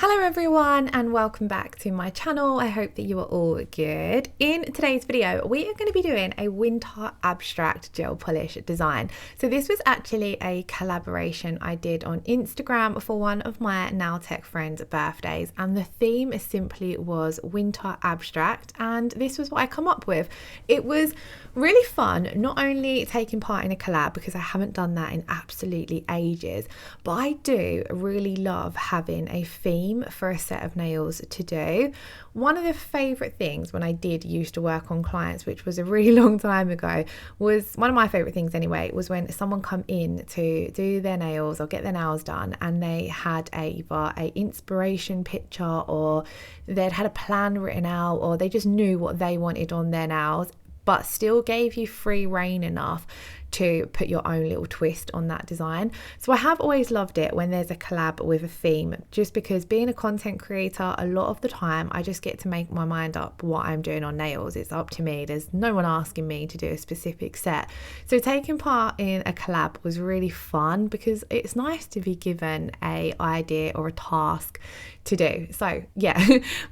Hello everyone and welcome back to my channel. I hope that you are all good. In today's video we are going to be doing a winter abstract gel polish design. So this was actually a collaboration I did on Instagram for one of my nail tech friends' birthdays, and the theme simply was winter abstract, and this was what I come up with. It was really fun, not only taking part in a collab because I haven't done that in absolutely ages, but I do really love having a theme for a set of nails to do. One of the favorite things when I did used to work on clients, which was a really long time ago, was one of my favorite things anyway, was when someone come in to do their nails or get their nails done and they had either a inspiration picture or they'd had a plan written out, or they just knew what they wanted on their nails but still gave you free rein enough to put your own little twist on that design. So I have always loved it when there's a collab with a theme, just because being a content creator, a lot of the time I just get to make my mind up what I'm doing on nails. It's up to me. There's no one asking me to do a specific set. So taking part in a collab was really fun because it's nice to be given an idea or a task to do. So yeah,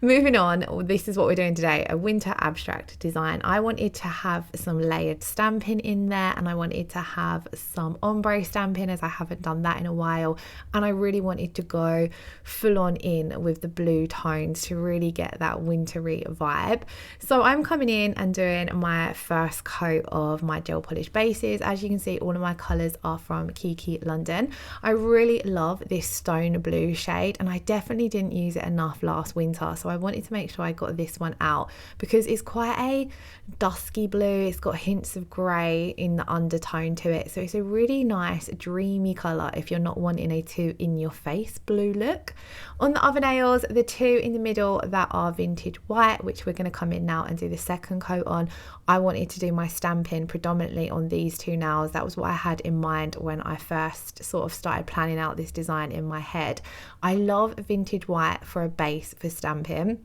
moving on, this is what we're doing today, a winter abstract design. I wanted to have some layered stamping in there, and I wanted to have some ombre stamping as I haven't done that in a while, and I really wanted to go full on in with the blue tones to really get that wintry vibe. So I'm coming in and doing my first coat of my gel polish bases. As you can see, all of my colors are from Kiki London. I really love this stone blue shade, and I definitely didn't use it enough last winter, so I wanted to make sure I got this one out because it's quite a dusky blue. It's got hints of grey in the undertone to it, so it's a really nice dreamy colour if you're not wanting a too in your face blue look. On the other nails, the two in the middle that are vintage white, which we're going to come in now and do the second coat on, I wanted to do my stamping predominantly on these two nails. That was what I had in mind when I first sort of started planning out this design in my head. I love vintage white for a base for stamping.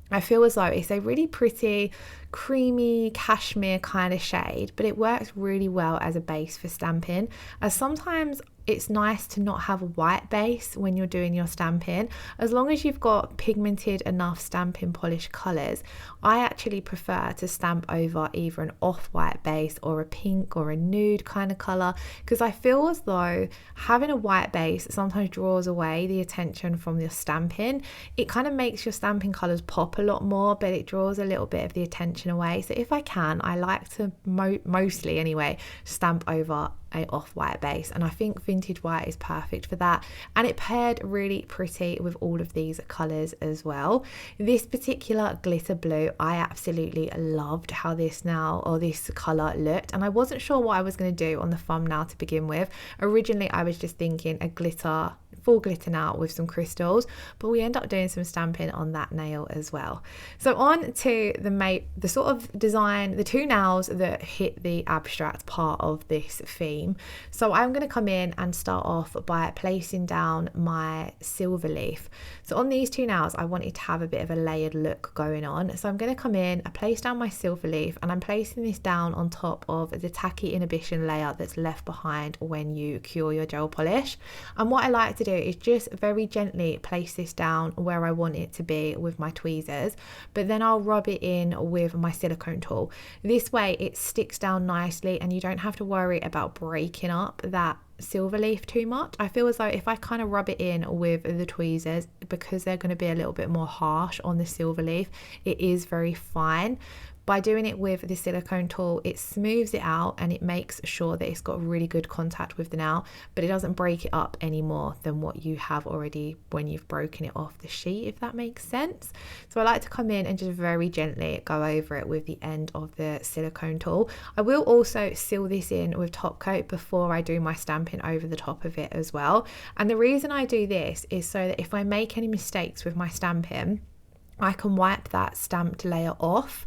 I feel as though it's a really pretty creamy cashmere kind of shade, but it works really well as a base for stamping, as sometimes it's nice to not have a white base when you're doing your stamping. As long as you've got pigmented enough stamping polish colours, I actually prefer to stamp over either an off-white base or a pink or a nude kind of colour, because I feel as though having a white base sometimes draws away the attention from your stamping. It kind of makes your stamping colours pop a lot more, but it draws a little bit of the attention away. So if I can, I like to mostly anyway stamp over a off-white base, and I think vintage white is perfect for that, and it paired really pretty with all of these colors as well. This particular glitter blue, I absolutely loved how this color looked, and I wasn't sure what I was going to do on the thumbnail to begin with. Originally I was just thinking a full glitter nail with some crystals, but we end up doing some stamping on that nail as well. So on to the sort of design, the two nails that hit the abstract part of this theme. So I'm going to come in and start off by placing down my silver leaf. So on these two nails I wanted to have a bit of a layered look going on, so I'm going to come in, I place down my silver leaf, and I'm placing this down on top of the tacky inhibition layer that's left behind when you cure your gel polish. And what I like to do is just very gently place this down where I want it to be with my tweezers, but then I'll rub it in with my silicone tool. This way it sticks down nicely and you don't have to worry about breaking up that silver leaf too much. I feel as though if I kind of rub it in with the tweezers, because they're going to be a little bit more harsh on the silver leaf, it is very fine. By doing it with the silicone tool, it smooths it out and it makes sure that it's got really good contact with the nail, but it doesn't break it up any more than what you have already when you've broken it off the sheet, if that makes sense. So I like to come in and just very gently go over it with the end of the silicone tool. I will also seal this in with top coat before I do my stamping over the top of it as well. And the reason I do this is so that if I make any mistakes with my stamping, I can wipe that stamped layer off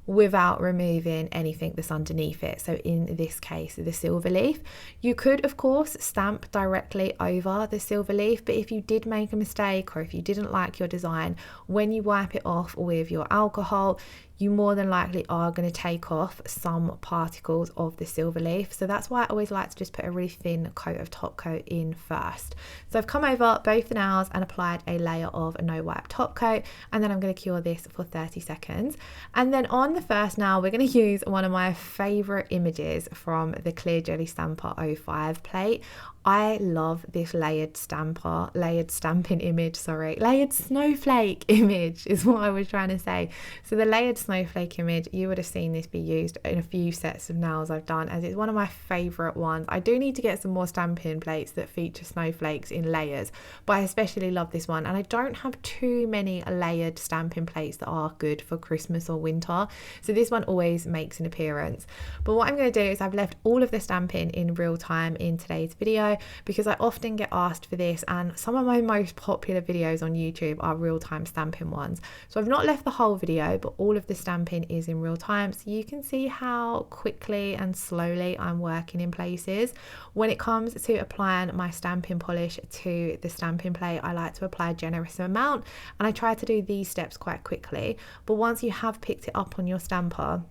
without removing anything that's underneath it. So in this case, the silver leaf. You could of course stamp directly over the silver leaf, but if you did make a mistake or if you didn't like your design, when you wipe it off with your alcohol, you more than likely are going to take off some particles of the silver leaf. So that's why I always like to just put a really thin coat of top coat in first. So I've come over both the nails and applied a layer of no wipe top coat, and then I'm going to cure this for 30 seconds. And then on the first nail, we're going to use one of my favorite images from the Clear Jelly Stamper 05 plate. I love this layered snowflake image is what I was trying to say. So the layered snowflake image, you would have seen this be used in a few sets of nails I've done, as it's one of my favorite ones. I do need to get some more stamping plates that feature snowflakes in layers, but I especially love this one, and I don't have too many layered stamping plates that are good for Christmas or winter, so this one always makes an appearance. But what I'm going to do is I've left all of the stamping in real time in today's video, because I often get asked for this, and some of my most popular videos on YouTube are real-time stamping ones. So I've not left the whole video, but all of the stamping is in real time, so you can see how quickly and slowly I'm working in places. When it comes to applying my stamping polish to the stamping plate, I like to apply a generous amount, and I try to do these steps quite quickly. But once you have picked it up on your stamper,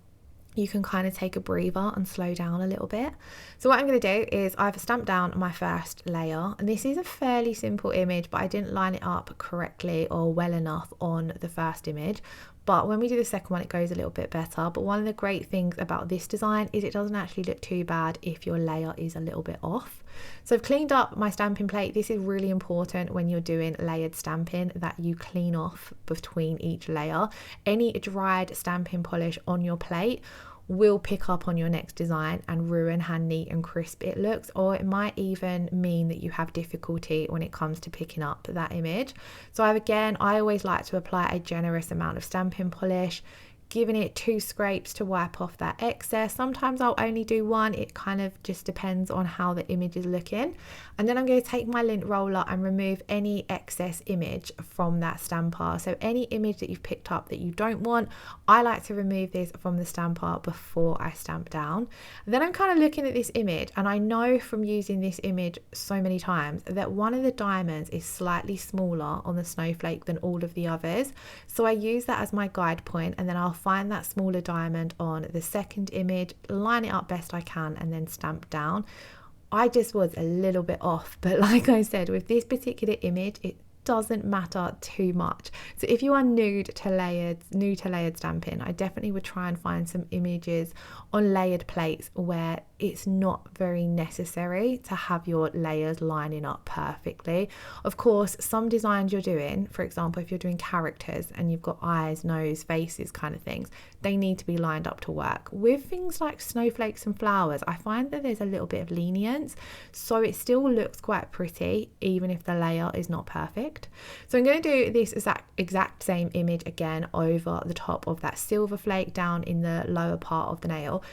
you can kind of take a breather and slow down a little bit. So what I'm going to do is I've stamped down my first layer, and this is a fairly simple image, but I didn't line it up correctly or well enough on the first image. But when we do the second one, it goes a little bit better. But one of the great things about this design is it doesn't actually look too bad if your layer is a little bit off. So I've cleaned up my stamping plate. This is really important when you're doing layered stamping, that you clean off between each layer. Any dried stamping polish on your plate will pick up on your next design and ruin how neat and crisp it looks, or it might even mean that you have difficulty when it comes to picking up that image. So I always like to apply a generous amount of stamping polish, giving it 2 scrapes to wipe off that excess. Sometimes I'll only do 1, it kind of just depends on how the image is looking. And then I'm going to take my lint roller and remove any excess image from that stamper. So any image that you've picked up that you don't want, I like to remove this from the stamper before I stamp down. And then I'm kind of looking at this image, and I know from using this image so many times that one of the diamonds is slightly smaller on the snowflake than all of the others. So I use that as my guide point, and then I'll find that smaller diamond on the second image, line it up best I can, and then stamp down. I just was a little bit off, but like I said, with this particular image, it doesn't matter too much. So if you are new to layered stamping, I definitely would try and find some images on layered plates where it's not very necessary to have your layers lining up perfectly. Of course, some designs you're doing, for example, if you're doing characters and you've got eyes, nose, faces kind of things, they need to be lined up to work. With things like snowflakes and flowers, I find that there's a little bit of lenience, so it still looks quite pretty even if the layer is not perfect. So I'm going to do this exact same image again over the top of that silver flake down in the lower part of the nail.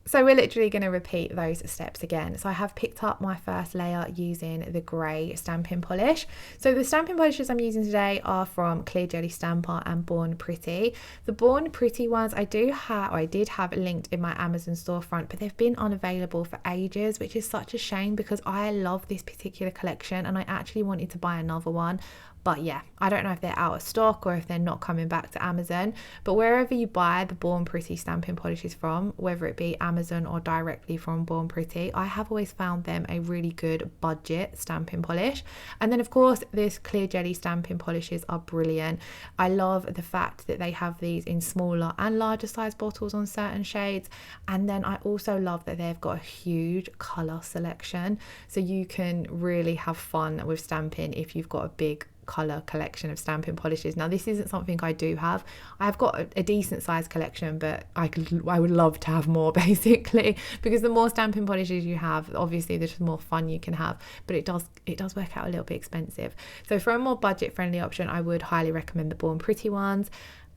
So we're literally going to repeat those steps again. So I have picked up my first layer using the grey stamping polish. So the stamping polishes I'm using today are from Clear Jelly Stamper and Born Pretty. The Born Pretty ones I did have linked in my Amazon storefront, but they've been unavailable for ages, which is such a shame because I love this particular collection and I actually wanted to buy another one. But yeah, I don't know if they're out of stock or if they're not coming back to Amazon. But wherever you buy the Born Pretty stamping polishes from, whether it be Amazon or directly from Born Pretty, I have always found them a really good budget stamping polish. And then of course, this Clear Jelly stamping polishes are brilliant. I love the fact that they have these in smaller and larger size bottles on certain shades. And then I also love that they've got a huge colour selection. So you can really have fun with stamping if you've got a big colour collection of stamping polishes. Now this isn't something I do have. I've got a decent sized collection, but I would love to have more basically, because the more stamping polishes you have, obviously the more fun you can have, but it does work out a little bit expensive. So for a more budget friendly option, I would highly recommend the Born Pretty ones.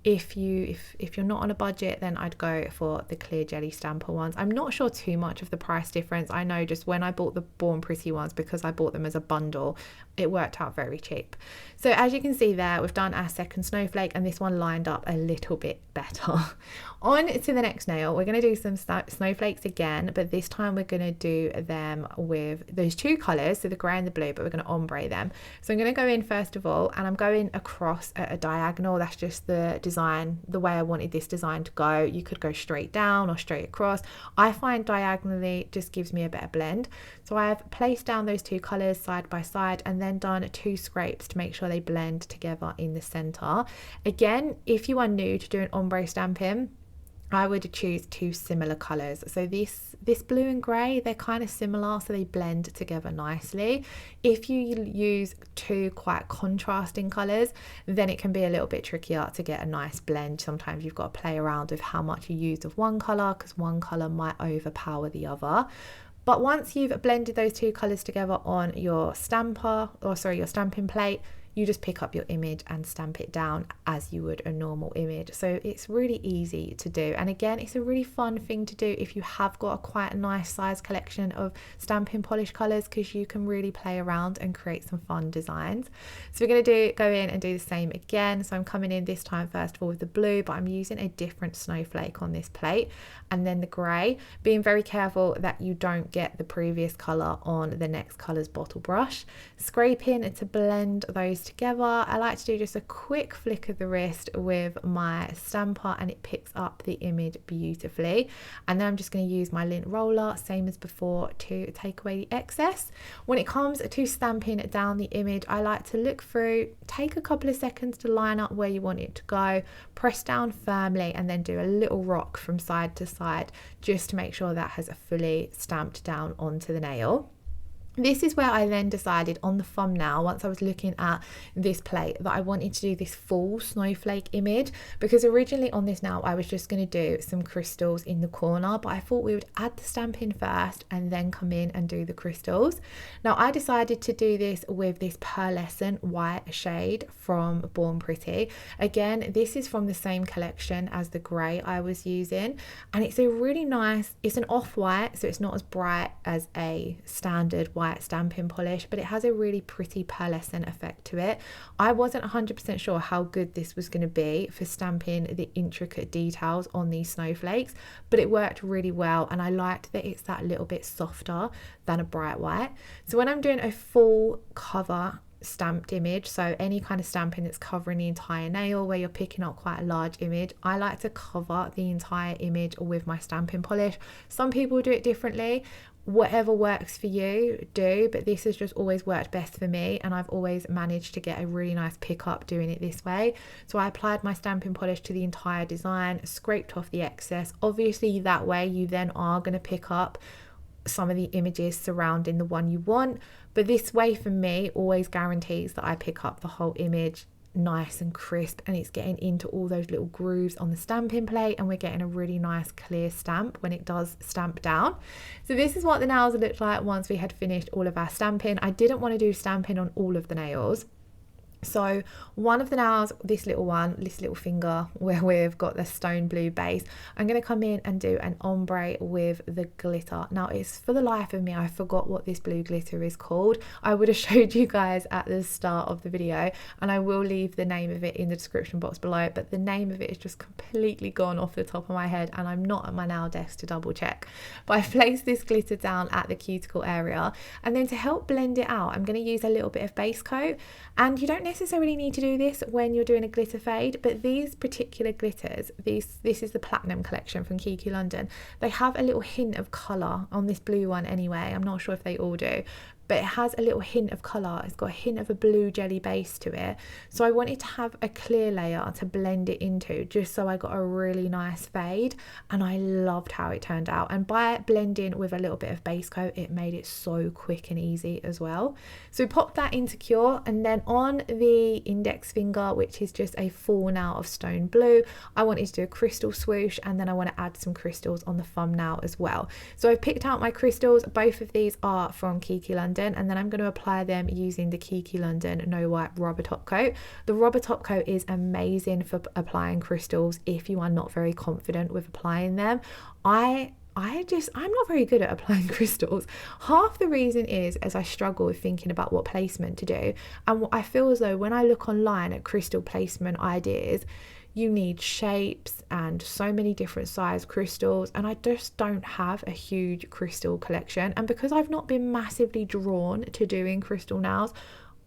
If you're not on a budget, then I'd go for the Clear Jelly Stamper ones. I'm not sure too much of the price difference. I know just when I bought the Born Pretty ones, because I bought them as a bundle, it worked out very cheap. So as you can see there, we've done our second snowflake and this one lined up a little bit better. On to the next nail, we're going to do some snowflakes again, but this time we're going to do them with those 2 colours, so the grey and the blue, but we're going to ombre them. So I'm going to go in first of all, and I'm going across at a diagonal. That's just the design design, the way I wanted this design to go. You could go straight down or straight across. I find diagonally just gives me a better blend. So I've placed down those two colours side by side and then done 2 scrapes to make sure they blend together in the centre. Again, if you are new to doing ombre stamping, I would choose 2 similar colours. So this blue and grey, they're kind of similar, so they blend together nicely. If you use 2 quite contrasting colours, then it can be a little bit trickier to get a nice blend. Sometimes you've got to play around with how much you use of one colour, because one colour might overpower the other. But once you've blended those 2 colours together on your your stamping plate, you just pick up your image and stamp it down as you would a normal image. So it's really easy to do. And again, it's a really fun thing to do if you have got quite a nice size collection of stamping polish colours, because you can really play around and create some fun designs. So we're going to go in and do the same again. So I'm coming in this time first of all with the blue, but I'm using a different snowflake on this plate, and then the grey, being very careful that you don't get the previous colour on the next colour's bottle brush. Scraping to blend those together. I like to do just a quick flick of the wrist with my stamper and it picks up the image beautifully. And then I'm just going to use my lint roller, same as before, to take away the excess. When it comes to stamping down the image, I like to look through, take a couple of seconds to line up where you want it to go, press down firmly, and then do a little rock from side to side just to make sure that has fully stamped down onto the nail. This is where I then decided on the thumbnail, once I was looking at this plate, that I wanted to do this full snowflake image, because originally on this nail I was just going to do some crystals in the corner, but I thought we would add the stamping first and then come in and do the crystals. Now I decided to do this with this pearlescent white shade from Born Pretty. Again, this is from the same collection as the grey I was using, and it's a really nice, it's an off-white, so it's not as bright as a standard white stamping polish, but it has a really pretty pearlescent effect to it. I wasn't 100% sure how good this was going to be for stamping the intricate details on these snowflakes, but it worked really well, and I liked that it's that little bit softer than a bright white. So when I'm doing a full cover stamped image, so any kind of stamping that's covering the entire nail where you're picking up quite a large image, I like to cover the entire image with my stamping polish. Some people do it differently. Whatever works for you, do, but this has just always worked best for me, and I've always managed to get a really nice pickup doing it this way. So I applied my stamping polish to the entire design, scraped off the excess. Obviously that way you then are going to pick up some of the images surrounding the one you want, but this way for me always guarantees that I pick up the whole image nice and crisp, and it's getting into all those little grooves on the stamping plate, and we're getting a really nice clear stamp when it does stamp down. So this is what the nails looked like once we had finished all of our stamping. I didn't want to do stamping on all of the nails, so one of the nails, this little finger where we've got the stone blue base, I'm going to come in and do an ombre with the glitter. Now it's, for the life of me, I forgot what this blue glitter is called. I would have showed you guys at the start of the video, and I will leave the name of it in the description box below, but the name of it is just completely gone off the top of my head, and I'm not at my nail desk to double check. But I've placed this glitter down at the cuticle area, and then to help blend it out, I'm going to use a little bit of base coat. And you don't necessarily need to do this when you're doing a glitter fade, but these particular glitters, this is the Platinum collection from Kiki London, they have a little hint of colour on this blue one anyway. I'm not sure if they all do, but it has a little hint of colour. It's got a hint of a blue jelly base to it. So I wanted to have a clear layer to blend it into, just so I got a really nice fade, and I loved how it turned out. And by blending with a little bit of base coat, it made it so quick and easy as well. So we popped that into cure, and then on the index finger, which is just a full nail of stone blue, I wanted to do a crystal swoosh, and then I want to add some crystals on the thumbnail as well. So I've picked out my crystals. Both of these are from Kiki London, and then I'm going to apply them using the Kiki London No Wipe rubber top coat. The rubber top coat is amazing for applying crystals if you are not very confident with applying them. I'm not very good at applying crystals. Half the reason is as I struggle with thinking about what placement to do, and I feel as though when I look online at crystal placement ideas, you need shapes and so many different size crystals, and I just don't have a huge crystal collection. And because I've not been massively drawn to doing crystal nails,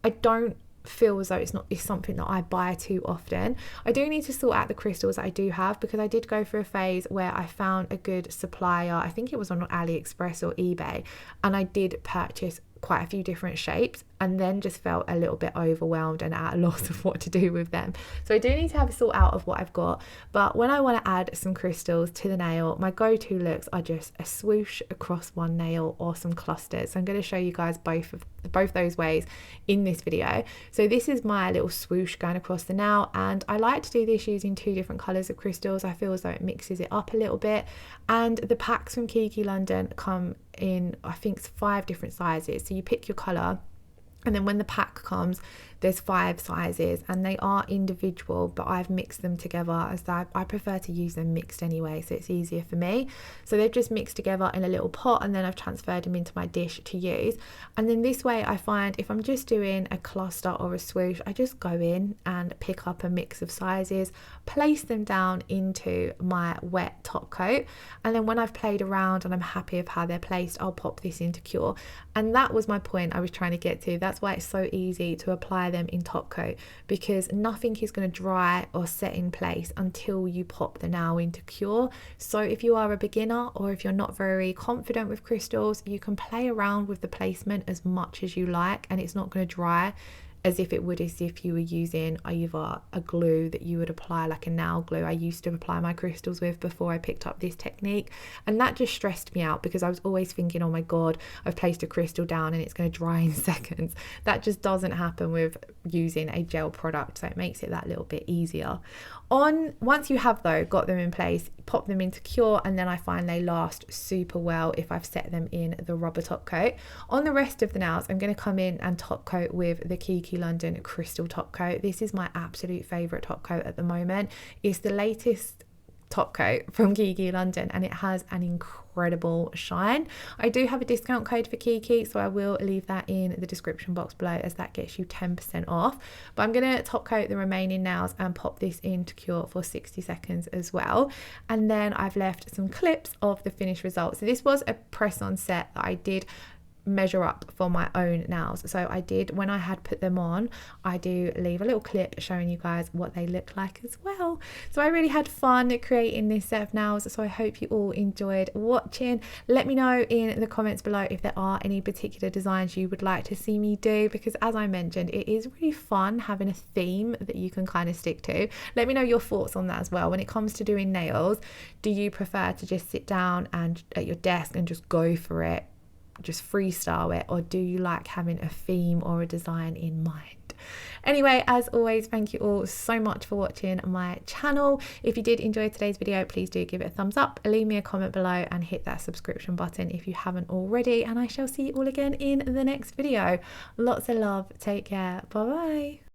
I don't feel as though it's something that I buy too often. I do need to sort out the crystals that I do have, because I did go through a phase where I found a good supplier, I think it was on AliExpress or eBay, and I did purchase quite a few different shapes, and then just felt a little bit overwhelmed and at a loss of what to do with them. So I do need to have a sort out of what I've got. But when I want to add some crystals to the nail, my go-to looks are just a swoosh across one nail or some clusters. So I'm going to show you guys both those ways in this video. So this is my little swoosh going across the nail, and I like to do this using 2 different colors of crystals. I feel as though it mixes it up a little bit. And the packs from Kiki London come in, I think, 5 different sizes. So you pick your color, and then when the pack comes, there's 5 sizes, and they are individual, but I've mixed them together as I prefer to use them mixed anyway, so it's easier for me. So they've just mixed together in a little pot, and then I've transferred them into my dish to use. And then this way I find if I'm just doing a cluster or a swoosh, I just go in and pick up a mix of sizes, place them down into my wet top coat, and then when I've played around and I'm happy with how they're placed, I'll pop this into cure. And that was my point I was trying to get to. That's why it's so easy to apply them in top coat, because nothing is going to dry or set in place until you pop the nail into cure. So if you are a beginner, or if you're not very confident with crystals, you can play around with the placement as much as you like, and it's not going to dry as if it would as if you were using either a glue that you would apply, like a nail glue I used to apply my crystals with before I picked up this technique. And that just stressed me out, because I was always thinking, oh my god, I've placed a crystal down and it's going to dry in seconds. That just doesn't happen with using a gel product, so it makes it that little bit easier. Once you have though got them in place, pop them into cure, and then I find they last super well if I've set them in the rubber top coat. On the rest of the nails, I'm going to come in and top coat with the Kiki London crystal top coat. This is my absolute favorite top coat at the moment. It's the latest top coat from Kiki London, and it has an incredible shine. I do have a discount code for Kiki, so I will leave that in the description box below, as that gets you 10% off. But I'm going to top coat the remaining nails and pop this into cure for 60 seconds as well. And then I've left some clips of the finished result. So this was a press on set that I did measure up for my own nails. So I did, when I had put them on, I do leave a little clip showing you guys what they look like as well. So I really had fun creating this set of nails, so I hope you all enjoyed watching. Let me know in the comments below if there are any particular designs you would like to see me do, because as I mentioned, it is really fun having a theme that you can kind of stick to. Let me know your thoughts on that as well. When it comes to doing nails, do you prefer to just sit down and at your desk and just go for it, just freestyle it, or do you like having a theme or a design in mind? Anyway, as always, thank you all so much for watching my channel. If you did enjoy today's video, please do give it a thumbs up, leave me a comment below, and hit that subscription button if you haven't already, and I shall see you all again in the next video. Lots of love, take care, bye bye.